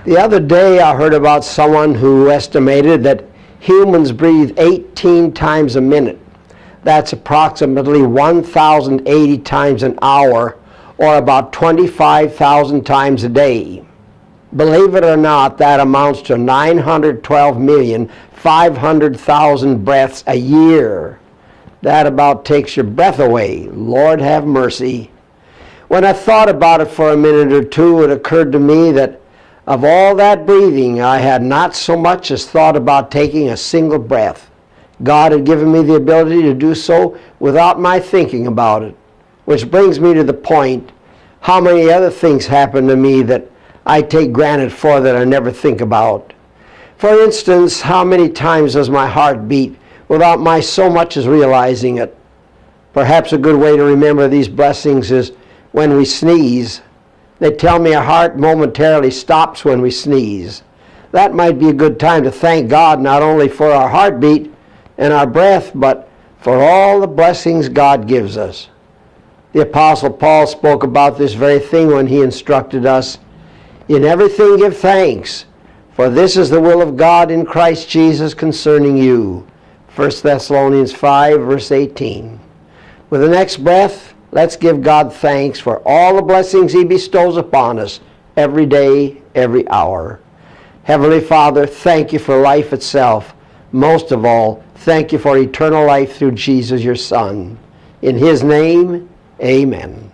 The other day I heard about someone who estimated that humans breathe 18 times a minute. That's approximately 1,080 times an hour, or about 25,000 times a day. Believe it or not, that amounts to 912,500,000 breaths a year. That about takes your breath away. Lord have mercy. When I thought about it for a minute or two, it occurred to me that of all that breathing, I had not so much as thought about taking a single breath. God had given me the ability to do so without my thinking about it. Which brings me to the point, how many other things happen to me that I take granted for that I never think about. For instance, how many times does my heart beat without my so much as realizing it? Perhaps a good way to remember these blessings is when we sneeze. They tell me our heart momentarily stops when we sneeze. That might be a good time to thank God not only for our heartbeat and our breath, but for all the blessings God gives us. The Apostle Paul spoke about this very thing when he instructed us, "In everything give thanks, for this is the will of God in Christ Jesus concerning you." 1 Thessalonians 5, verse 18. With the next breath, let's give God thanks for all the blessings He bestows upon us every day, every hour. Heavenly Father, thank You for life itself. Most of all, thank You for eternal life through Jesus, Your Son. In His name, amen.